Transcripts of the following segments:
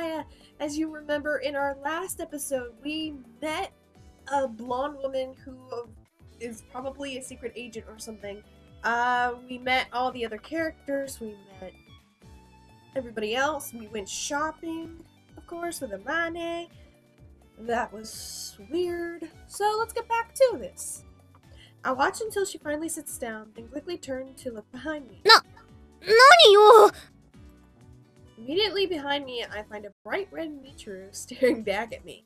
Grissaia. As you remember, in our last episode, we met a blonde woman who is probably a secret agent or something. We met all the other characters, we met everybody else, we went shopping, of course, with Amane. That was weird. So let's get back to this. I watch until she finally sits down, then quickly turn to look behind me. Nani yo? Immediately behind me, I find a bright red Michiru staring back at me.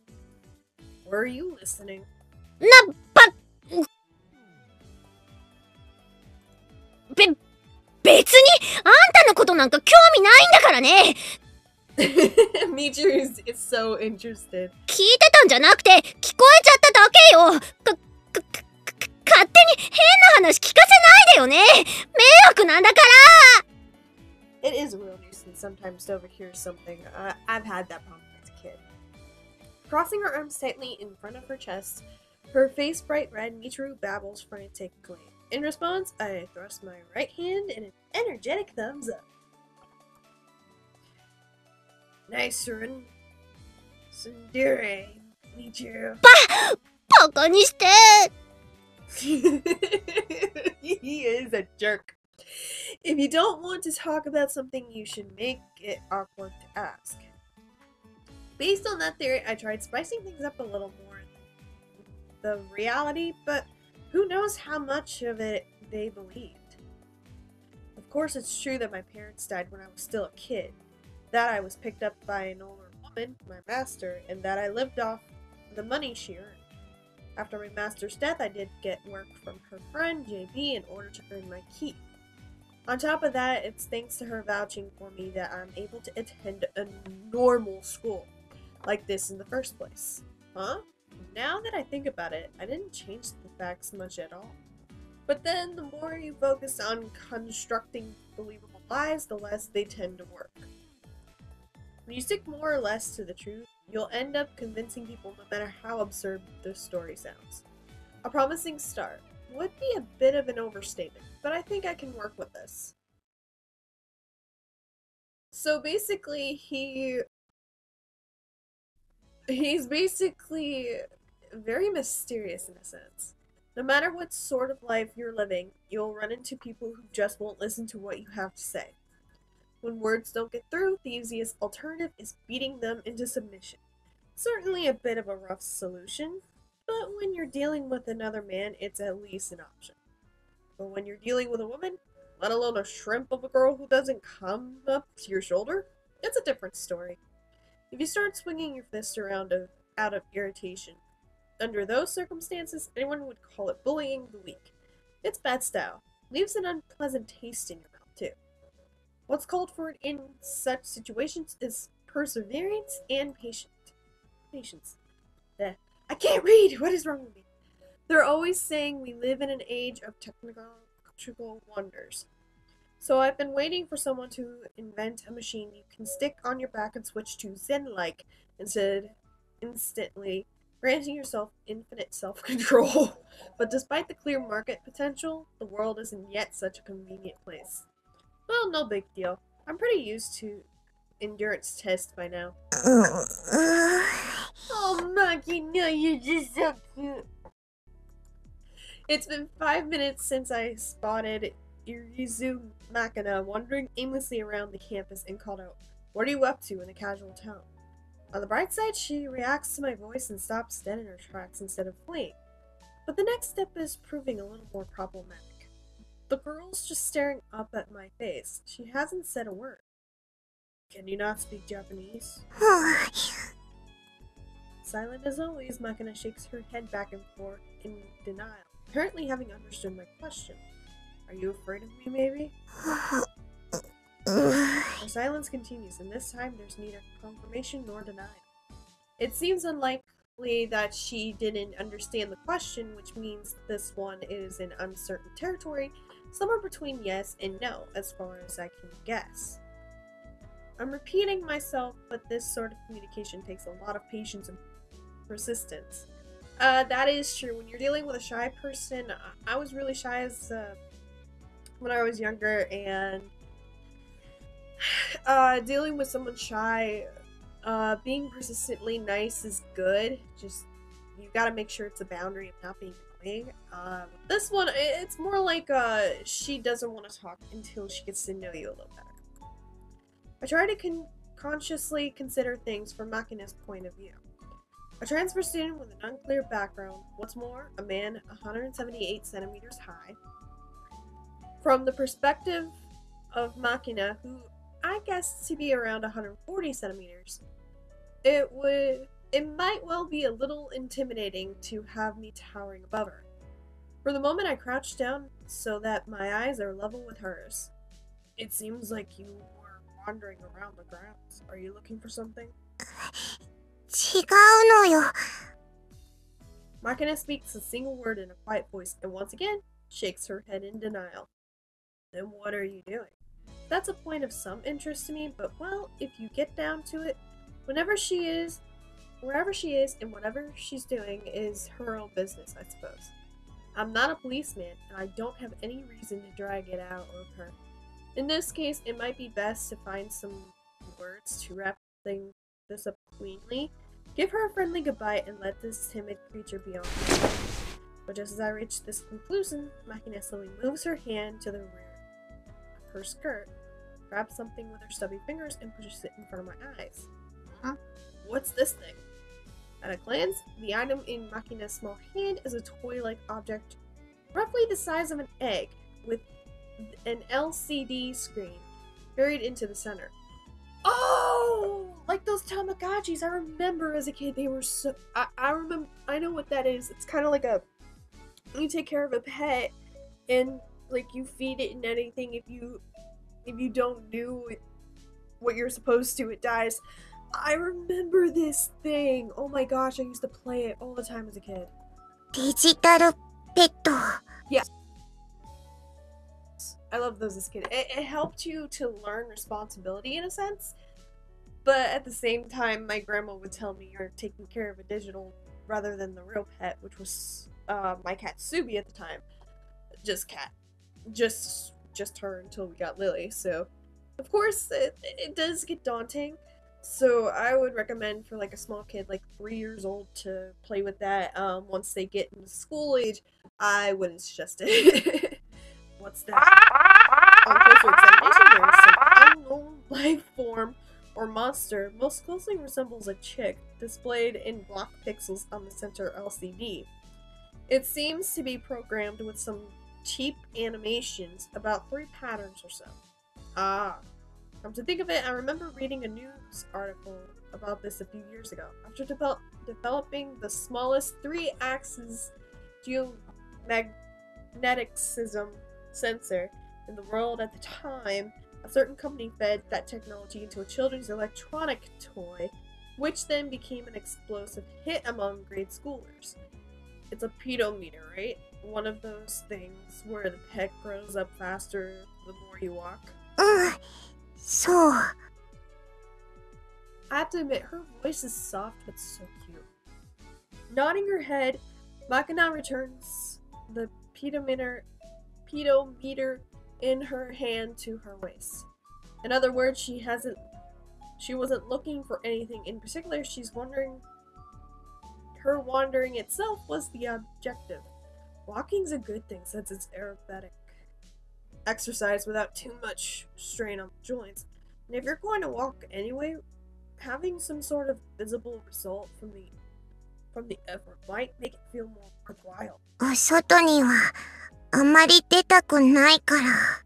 Were you listening? Be 別にあんたのことなんか興味ないんだからね。Michiru is so interested. 聞いてたんじゃなくて聞こえちゃっただけよ。勝手に変な話聞かせないでよね。迷惑なんだから。It is a real nuisance sometimes to overhear something. I've had that problem as a kid. Crossing her arms tightly in front of her chest, her face bright red, Michiru babbles frantically. In response, I thrust my right hand in an energetic thumbs up. Nice run. Sundere, Michiru. バカにして。He is a jerk. If you don't want to talk about something, you should make it awkward to ask. Based on that theory, I tried spicing things up a little more the reality, but who knows how much of it they believed. Of course, it's true that my parents died when I was still a kid, that I was picked up by an older woman, my master, and that I lived off the money she earned. After my master's death, I did get work from her friend, JB, in order to earn my keep. On top of that, it's thanks to her vouching for me that I'm able to attend a normal school like this in the first place. Huh? Now that I think about it, I didn't change the facts much at all. But then, the more you focus on constructing believable lies, the less they tend to work. When you stick more or less to the truth, you'll end up convincing people no matter how absurd the story sounds. A promising start would be a bit of an overstatement, but I think I can work with this. So basically, he's basically very mysterious in a sense. No matter what sort of life you're living, you'll run into people who just won't listen to what you have to say. When words don't get through, the easiest alternative is beating them into submission. Certainly a bit of a rough solution, but when you're dealing with another man, it's at least an option. But when you're dealing with a woman, let alone a shrimp of a girl who doesn't come up to your shoulder, it's a different story. If you start swinging your fist around out of irritation, under those circumstances, anyone would call it bullying the weak. It's bad style. Leaves an unpleasant taste in your mouth, too. What's called for in such situations is perseverance and patience. I can't read! What is wrong with me? They're always saying we live in an age of technological wonders. So I've been waiting for someone to invent a machine you can stick on your back and switch to Zen-like instantly, granting yourself infinite self-control. But despite the clear market potential, the world isn't yet such a convenient place. Well, no big deal. I'm pretty used to endurance tests by now. Oh, Makina, you're just so cute. It's been 5 minutes since I spotted Irizu Makina wandering aimlessly around the campus and called out, "What are you up to?" in a casual tone. On the bright side, she reacts to my voice and stops dead in her tracks instead of fleeing. But the next step is proving a little more problematic. The girl's just staring up at my face. She hasn't said a word. Can you not speak Japanese? Silent as always, Makina shakes her head back and forth in denial, apparently having understood my question. Are you afraid of me, maybe? Her silence continues, and this time there's neither confirmation nor denial. It seems unlikely that she didn't understand the question, which means this one is in uncertain territory, somewhere between yes and no, as far as I can guess. I'm repeating myself, but this sort of communication takes a lot of patience and persistence. That is true. When you're dealing with a shy person, I was really shy as when I was younger, and dealing with someone shy Being persistently nice is good. Just, you gotta make sure it's a boundary of not being annoying. This one, it's more like, she doesn't want to talk until she gets to know you a little better. I try to consciously consider things from Makina's point of view. A transfer student with an unclear background, what's more, a man 178 centimeters high. From the perspective of Makina, who I guess to be around 140 centimeters, it might well be a little intimidating to have me towering above her. For the moment I crouch down so that my eyes are level with hers. It seems like you were wandering around the grounds. Are you looking for something? 違うのよ。 Makina speaks a single word in a quiet voice and once again shakes her head in denial. Then what are you doing? That's a point of some interest to me, but well, if you get down to it, wherever she is, and whatever she's doing is her own business, I suppose. I'm not a policeman, and I don't have any reason to drag it out of her. In this case, it might be best to find some words to wrap this up cleanly, give her a friendly goodbye, and let this timid creature be on her way. But just as I reach this conclusion, Makina slowly moves her hand to the rear of her skirt, grabs something with her stubby fingers, and pushes it in front of my eyes. Huh? What's this thing? At a glance, the item in Makina's small hand is a toy-like object, roughly the size of an egg, with an LCD screen buried into the center. Oh! Like those Tamagotchis, I remember as a kid, they were so... I know what that is. It's kind of like you take care of a pet, and, like, you feed it and anything. If you don't do what you're supposed to, it dies. I remember this thing. Oh my gosh, I used to play it all the time as a kid. デジタルペット。 Yes. I love those as a kid. It helped you to learn responsibility in a sense, but at the same time, my grandma would tell me you're taking care of a digital rather than the real pet, which was my cat Subi at the time. Just cat. Just her until we got Lily, so of course it does get daunting. So I would recommend for like a small kid, like 3 years old, to play with that. Once they get into school age, I wouldn't suggest it. What's that? On closer examination, there is some unknown life form or monster, most closely resembles a chick, displayed in block pixels on the center LCD. It seems to be programmed with some cheap animations, about 3 patterns or so. Come to think of it, I remember reading a news article about this a few years ago. After developing the smallest 3-axis geomagneticism sensor in the world at the time, a certain company fed that technology into a children's electronic toy, which then became an explosive hit among grade schoolers. It's a pedometer, right? One of those things where the pet grows up faster the more you walk. そう。 I have to admit, her voice is soft but so cute. Nodding her head, Makina returns the pedometer in her hand to her waist. In other words, she wasn't looking for anything in particular. Her wandering itself was the objective. Walking's a good thing since it's aerobatic exercise without too much strain on the joints. And if you're going to walk anyway, having some sort of visible result from the effort might make it feel more worthwhile. お外にはあまり出たくないから。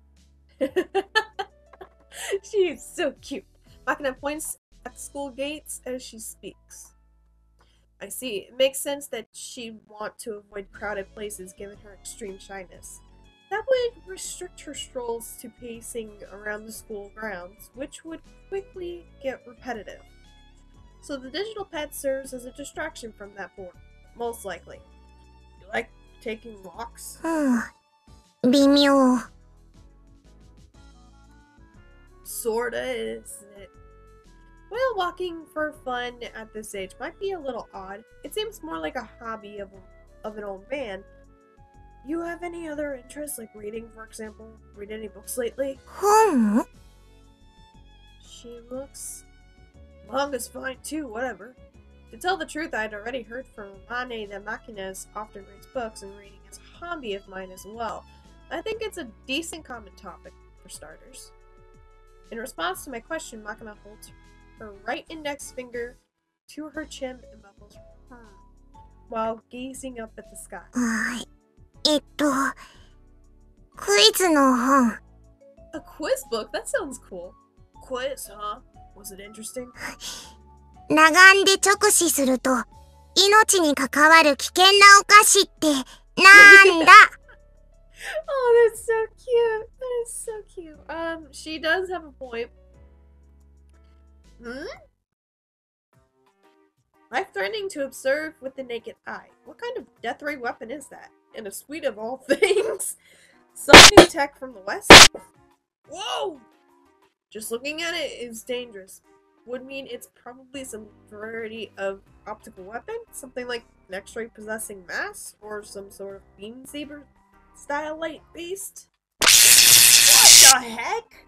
She is so cute. Makina points at the school gates as she speaks. I see. It makes sense that she'd want to avoid crowded places given her extreme shyness. That would restrict her strolls to pacing around the school grounds, which would quickly get repetitive. So the digital pet serves as a distraction from that boredom, most likely. You like taking walks? 微妙。 Sorta, isn't it? Well, walking for fun at this age might be a little odd. It seems more like a hobby of an old man. You have any other interests, like reading, for example? Read any books lately? 本？ She looks Manga's fine too, whatever. To tell the truth, I'd already heard from Mane that Makina often reads books, and reading is a hobby of mine as well. I think it's a decent common topic, for starters. In response to my question, Makina holds her right index finger to her chin and mumbles, while gazing up at the sky. クイズの本。A quiz book? That sounds cool. Quiz, huh? Was it interesting? 裸眼で直視すると、命に関わる危険なお菓子ってなんだ Oh, that's so cute. That is so cute. She does have a point. Life-threatening to observe with the naked eye. What kind of death ray weapon is that? In a suite of all things? Some new tech from the West? Whoa! Just looking at it is dangerous. Would mean it's probably some variety of optical weapon? Something like an X-ray possessing mass? Or some sort of beam saber style light based? What the heck?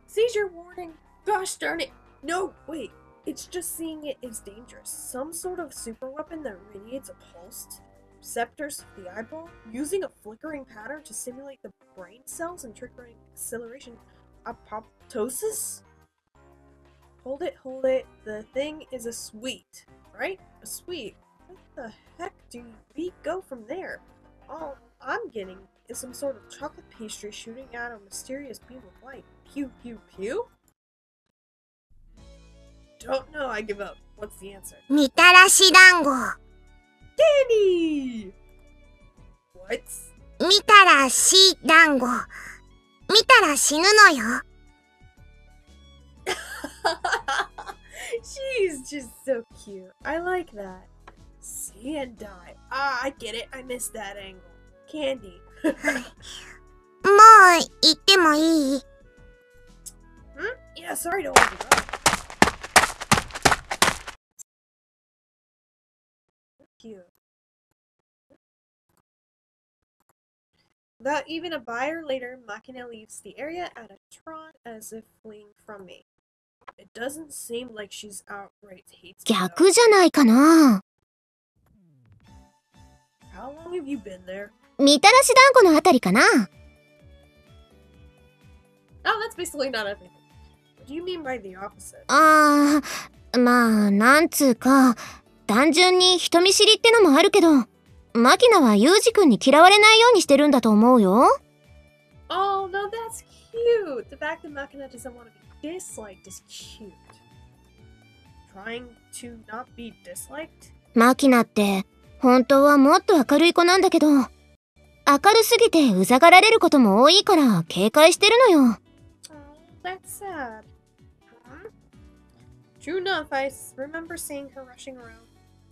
Seizure warning. Gosh darn it. No, wait. It's just seeing it is dangerous. Some sort of super weapon that radiates a pulsed receptors to the eyeball, using a flickering pattern to simulate the brain cells and triggering acceleration apoptosis? Hold it. The thing is a sweet, right? A sweet. What the heck do we go from there? All I'm getting is some sort of chocolate pastry shooting out a mysterious beam of light. Pew, pew, pew? Don't know, I give up. What's the answer? みたらし団子。 Danny! What? 見たらし団子。見たら死ぬのよ。She's just so cute. I like that. Sand dye. Ah, I get it. I missed that angle. Candy. もう行ってもいい Yeah, sorry to hold you up. Cute. Without even a buyer later, Makina leaves the area at a trot as if fleeing from me. It doesn't seem like she's outright hates me. 逆じゃないかな How long have you been there? みたらし団子のあたりかな Oh, that's basically not everything. What do you mean by the opposite? あー、まあ、なんつうか、単純に人見知りってのもあるけど、マキナはユージ君に嫌われないようにしてるんだと思うよ。Oh, no, that's cute. The fact that Makina doesn't want to be disliked is cute. Trying to not be disliked? マキナって、本当はもっと明るい子なんだけど、明るすぎてうざがられることも多いから警戒してるのよ。Oh, that's sad. True enough, I remember seeing her rushing around,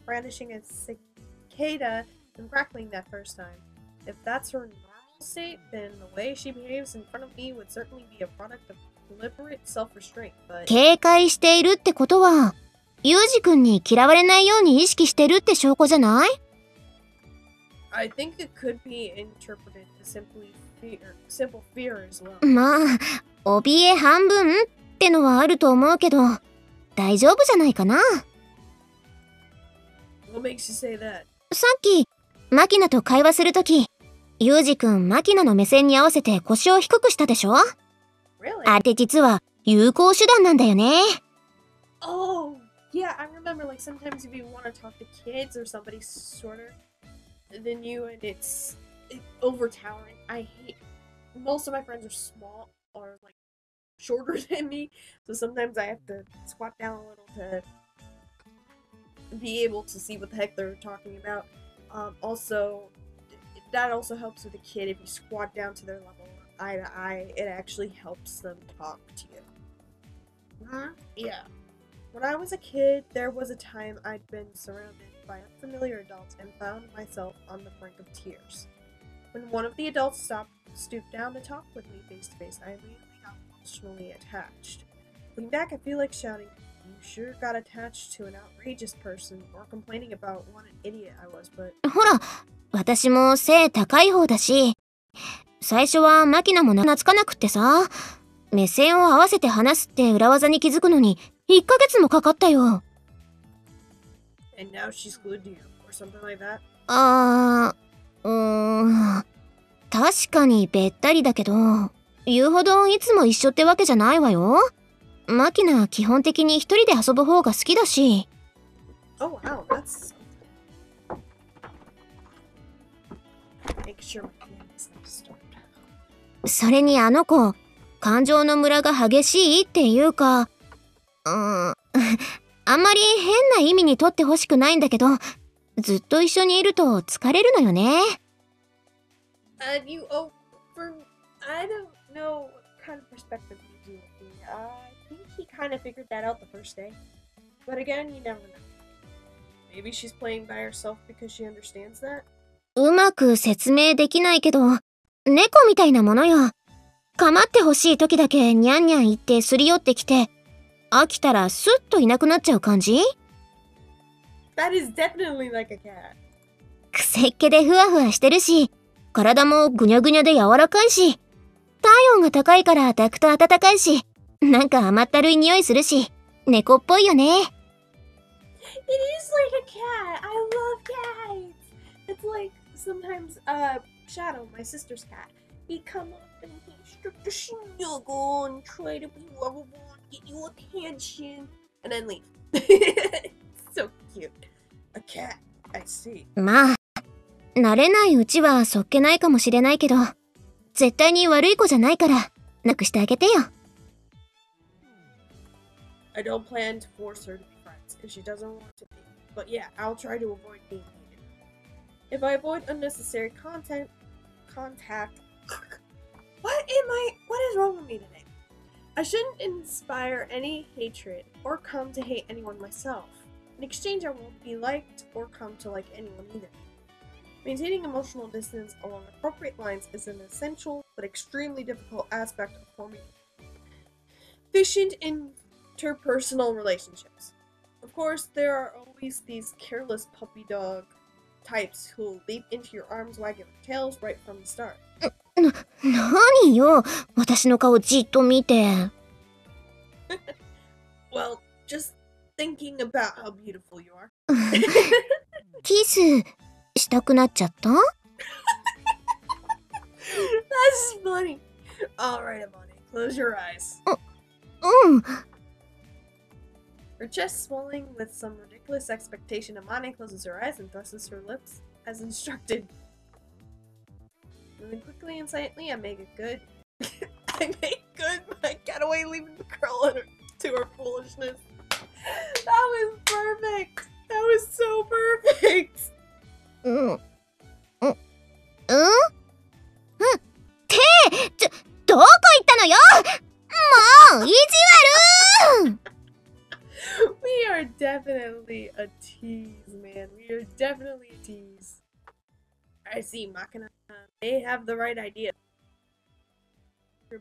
brandishing a cicada and crackling that first time. If that's her normal state, then the way she behaves in front of me would certainly be a product of deliberate self-restraint, but... 警戒しているってことは、ユージ君に嫌われないように意識してるって証拠じゃない？ I think it could be interpreted as simple fear as well. まあ、怯え半分ってのはあると思うけど、大丈夫じゃないかな。What makes you say that? さっき、マキナと会話するとき、ユージ君マキナの目線に合わせて腰を低くしたでしょ？ Really? あれって実は有効手段なんだよね。Oh, yeah, I remember like sometimes if you want to talk to kids or somebody shorter than you and it's overtowering. I hate most of my friends are small or like shorter than me, so sometimes I have to squat down a little to be able to see what the heck they're talking about. Also, that also helps with a kid if you squat down to their level, eye to eye. It actually helps them talk to you. Yeah. When I was a kid, there was a time I'd been surrounded by unfamiliar adults and found myself on the brink of tears. When one of the adults stooped down to talk with me face to face, I immediately got emotionally attached. Looking back, I feel like shouting, "You sure got attached to an outrageous person," or complaining about what an idiot I was, but... ほら、私も背高い方だし、最初はマキナも懐かなくってさ、目線を合わせて話すって裏技に気づくのに1ヶ月もかかったよ。And now she's glued to you, or something like that? 確かにべったりだけど、言うほどいつも一緒ってわけじゃないわよ。マキナは基本的に一人で遊ぶ方が好きだし。Oh wow, that's something. Make sure my hand is not disturbed. それにあの子、感情のムラが激しいっていうか、あんまり変な意味にとってほしくないんだけど、ずっと一緒にいると疲れるのよね。I don't know what kind of perspective you do with me. I think he kind of figured that out the first day. But again, you never know. Maybe she's playing by herself because she understands that? うまく説明できないけど、猫みたいなものよ。構ってほしい時だけニャンニャン言ってすり寄ってきて、飽きたらスッといなくなっちゃう感じ？ That is definitely like a cat. くせっ気でふわふわしてるし、体もぐにゃぐにゃで柔らかいし、体温が高いから抱くと暖かいし、なんか甘ったるい匂いするし、猫っぽいよね。It is like a cat. I love cats. It's like sometimes Shadow, my sister's cat, he'd come up and he'd start to snuggle and try to be lovable and get you attention and then leave. So cute. A cat, I see. まあ、慣れないうちはそっけないかもしれないけど、絶対に悪い子じゃないから、なくしてあげてよ。I don't plan to force her to be friends if she doesn't want to be. But yeah, I'll try to avoid being hated. If I avoid unnecessary contact... What is wrong with me today? I shouldn't inspire any hatred or come to hate anyone myself. In exchange, I won't be liked or come to like anyone either. Maintaining emotional distance along appropriate lines is an essential but extremely difficult aspect of forming efficient interpersonal relationships. Of course, there are always these careless puppy dog types who'll leap into your arms wagging their tails right from the start. 何よ、私の顔じっと見て。Well, just thinking about how beautiful you are. キスしたくなっちゃった？ That's funny. Alright, Amani, close your eyes. うん。 Her chest swelling with some ridiculous expectation, Amani closes her eyes and presses her lips as instructed. Moving quickly and silently, I make it good. I make good my getaway, leaving the girl to her foolishness. That was perfect. That was so perfect. うん。どこ行ったのよ！もう、意地悪！ We are definitely a tease, man. We are definitely a tease. I see, Makina. They have the right idea.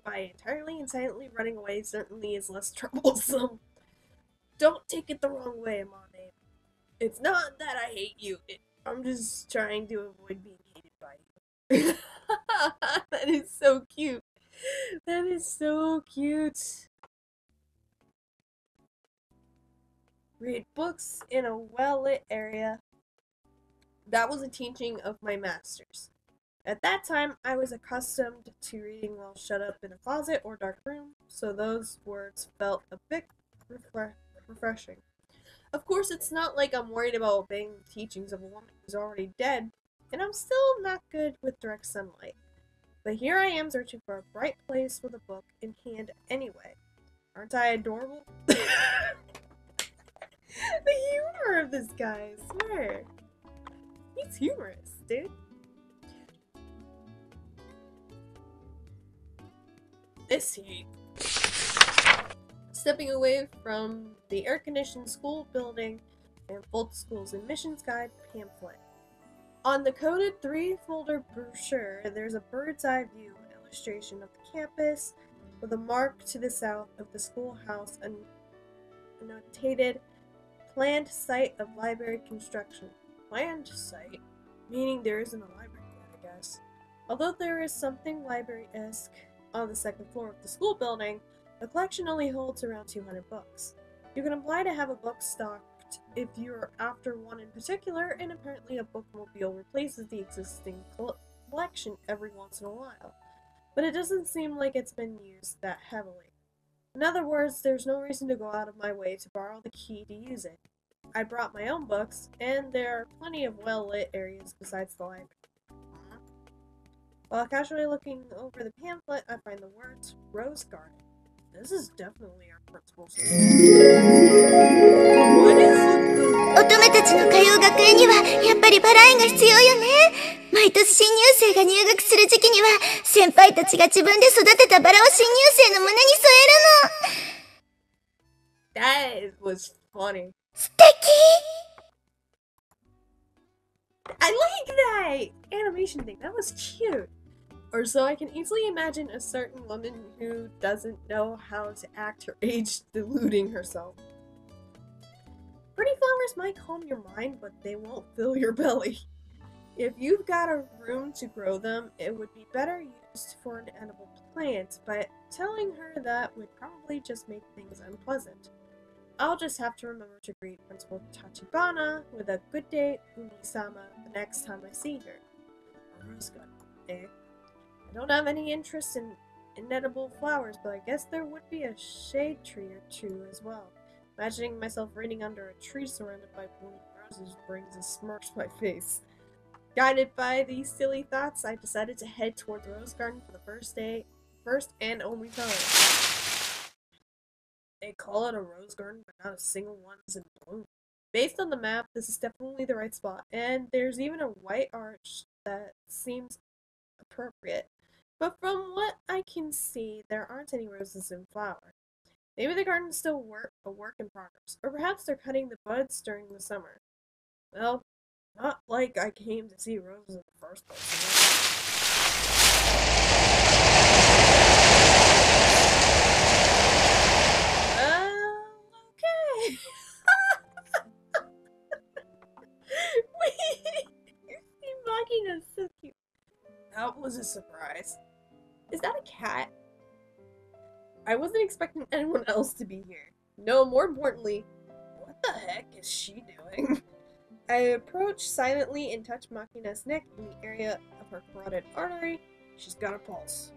By entirely and silently running away certainly is less troublesome. Don't take it the wrong way, Amane. It's not that I hate you. I'm just trying to avoid being hated by you. That is so cute. That is so cute. Read books in a well-lit area. That was a teaching of my masters. At that time, I was accustomed to reading while shut up in a closet or dark room, so those words felt a bit refreshing. Of course, it's not like I'm worried about obeying the teachings of a woman who's already dead, and I'm still not good with direct sunlight. But here I am searching for a bright place with a book in hand anyway. Aren't I adorable? The humor of this guy, I swear. He's humorous, dude. This heat. Stepping away from the air-conditioned school building and both schools' admissions guide pamphlet. On the coded 3-folder brochure, there's a bird's eye view illustration of the campus with a mark to the south of the schoolhouse and annotated planned site of library construction. Planned site? Meaning there isn't a library yet, I guess. Although there is something library-esque on the second floor of the school building, the collection only holds around 200 books. You can apply to have a book stocked if you're after one in particular, and apparently a bookmobile replaces the existing collection every once in a while. But it doesn't seem like it's been used that heavily. In other words, there's no reason to go out of my way to borrow the key to use it. I brought my own books, and there are plenty of well-lit areas besides the library. While casually looking over the pamphlet, I find the words Rose Garden. This is definitely our principal's name. What is it? 乙女たちの通う学園にはやっぱりバラ園が必要よね。毎年新入生が入学する時期には先輩たちが自分で育てたバラを新入生の胸に添えるの。 That was funny. 素敵。 I like that animation thing. That was cute. Or so I can easily imagine a certain woman who doesn't know how to act her age deluding herself. Pretty flowers might calm your mind, but they won't fill your belly. If you've got a room to grow them, it would be better used for an edible plant, but telling her that would probably just make things unpleasant. I'll just have to remember to greet Principal Tachibana with a good day, Umi-sama, the next time I see her. A rose garden, eh? I don't have any interest in inedible flowers, but I guess there would be a shade tree or two as well. Imagining myself reading under a tree surrounded by blooming roses brings a smirk to my face. Guided by these silly thoughts, I decided to head toward the rose garden for the first and only time. They call it a rose garden, but not a single one is in bloom. Based on the map, this is definitely the right spot, and there's even a white arch that seems appropriate. But from what I can see, there aren't any roses in flower. Maybe the garden's still a work in progress, or perhaps they're cutting the buds during the summer. Well, not like I came to see roses in the first place. Okay. Wait, Makina is so cute. That was a surprise. Is that a cat? I wasn't expecting anyone else to be here. No, more importantly, what the heck is she doing? I approach silently and touch Makina's neck in the area of her carotid artery. She's got a pulse.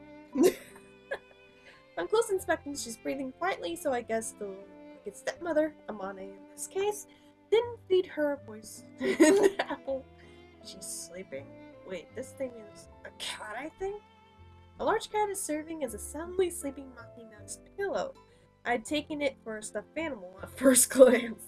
On close inspection, she's breathing quietly, so I guess the wicked stepmother, Amane in this case, didn't feed her a poisoned apple. She's sleeping. Wait, this thing is a cat, I think? A large cat is serving as a soundly sleeping Makina's pillow. I'd taken it for a stuffed animal at first glance.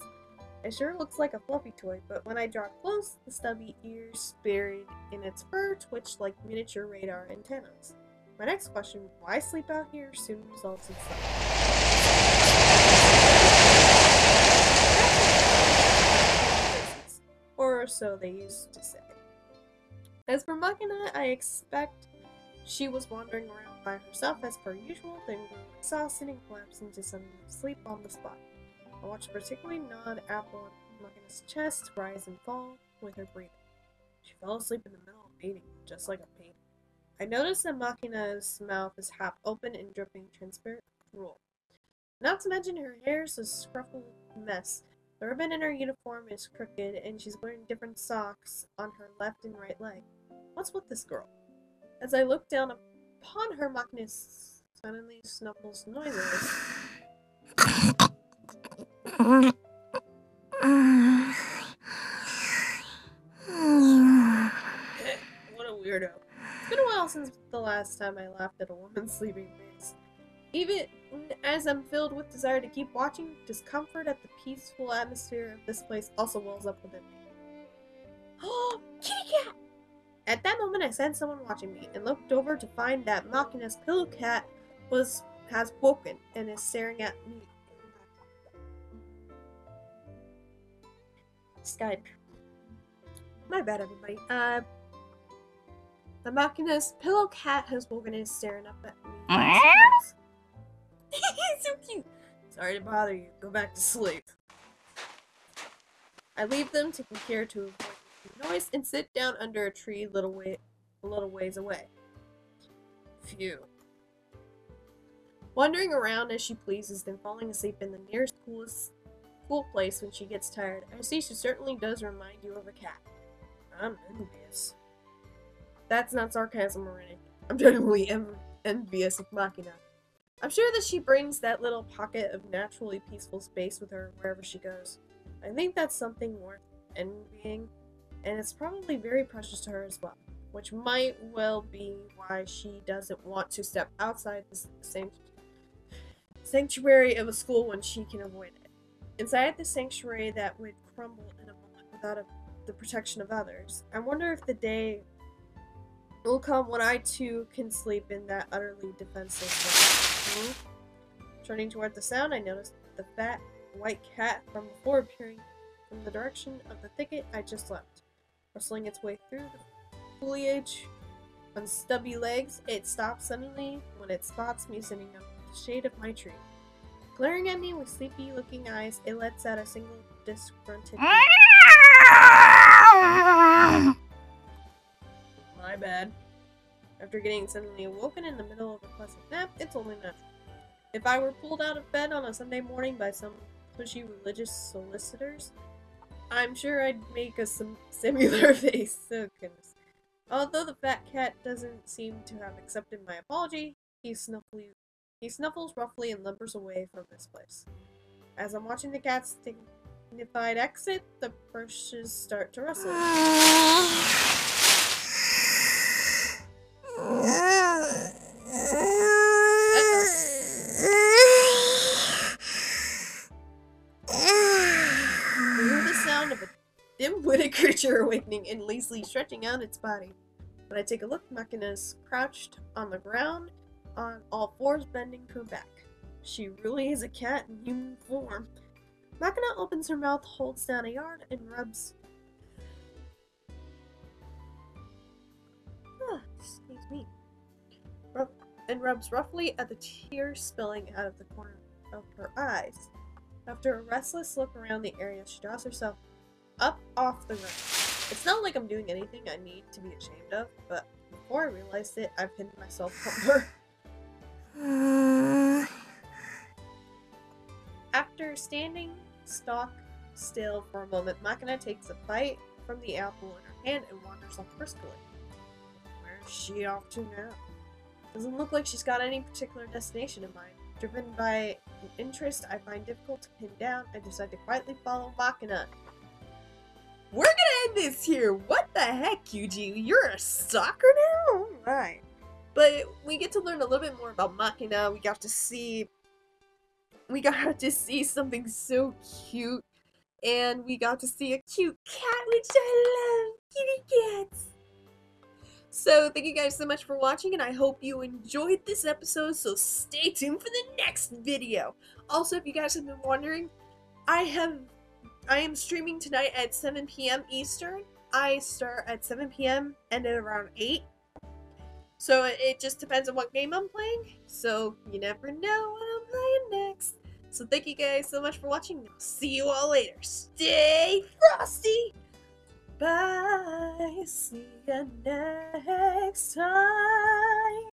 It sure looks like a fluffy toy, but when I draw close, the stubby ears buried in its fur twitch like miniature radar antennas. My next question, why sleep out here, soon results in sleep. Or so they used to say. As for Makina, I expect she was wandering around by herself as per usual, then grew exhausted and collapsed into some sleep on the spot. I watched a particularly gnawed apple on Makina's chest rise and fall with her breathing. She fell asleep in the middle of eating, just like a painting. I noticed that Makina's mouth is half open and dripping transparent drool. Not to mention her hair is a scruffled mess. The ribbon in her uniform is crooked, and she's wearing different socks on her left and right leg. What's with this girl? As I look down upon her, Makina suddenly snuffles noises. What a weirdo. It's been a while since the last time I laughed at a woman's sleeping face. Even as I'm filled with desire to keep watching, discomfort at the peaceful atmosphere of this place also wells up within me. Oh, kitty cat! At that moment, I sensed someone watching me and looked over to find that Makina's pillow cat has woken and is staring at me. Skype. My bad, everybody. The Makina's pillow cat has woken and is staring up at me. He's so cute. Sorry to bother you. Go back to sleep. I leave them to compare to avoid making noise and sit down under a tree a little ways away. Phew. Wandering around as she pleases, then falling asleep in the nearest coolest cool place when she gets tired. I see she certainly does remind you of a cat. I'm envious. That's not sarcasm or anything. I'm genuinely envious of Makina. I'm sure that she brings that little pocket of naturally peaceful space with her wherever she goes. I think that's something worth envying, and it's probably very precious to her as well, which might well be why she doesn't want to step outside the sanctuary of a school when she can avoid it. Inside the sanctuary that would crumble in a moment without the protection of others. I wonder if the day will come when I too can sleep in that utterly defenseless room. Turning toward the sound, I noticed the fat white cat from before appearing from the direction of the thicket I just left. Rustling its way through the foliage on stubby legs, it stops suddenly when it spots me sitting under the shade of my tree. Glaring at me with sleepy-looking eyes, it lets out a single disgruntled yell. My bad. After getting suddenly awoken in the middle of a pleasant nap, it's only natural. If I were pulled out of bed on a Sunday morning by some pushy religious solicitors, I'm sure I'd make a similar face. Oh, goodness. Although the fat cat doesn't seem to have accepted my apology, he snuffles roughly and limpers away from this place. As I'm watching the cat's dignified exit, the bushes start to rustle. We hear the sound of a dim-witted creature awakening and lazily stretching out its body. When I take a look, Makina's crouched on the ground, on all fours, bending her back. She really is a cat in human form. Makina opens her mouth, holds down a yard, and rubs. Excuse me. Rubs roughly at the tears spilling out of the corner of her eyes. After a restless look around the area, she draws herself up off the ground. It's not like I'm doing anything I need to be ashamed of, but before I realized it, I've hidden myself from her. After standing stock still for a moment, Makina takes a bite from the apple in her hand and wanders off briskly. Where's she off to now? Doesn't look like she's got any particular destination in mind. Driven by an interest I find difficult to pin down, I decide to quietly follow Makina. We're gonna end this here! What the heck, QG? You're a stalker now? Alright. But we get to learn a little bit more about Makina. We got to see something so cute. And we got to see a cute cat, which I love! Kitty cats! So, thank you guys so much for watching, and I hope you enjoyed this episode, so stay tuned for the next video. Also, if you guys have been wondering, I am streaming tonight at 7 p.m. Eastern. I start at 7 p.m. and at around 8. So, it just depends on what game I'm playing, so you never know what I'm playing next. So, thank you guys so much for watching, and I'll see you all later. Stay frosty! Bye. See you next time.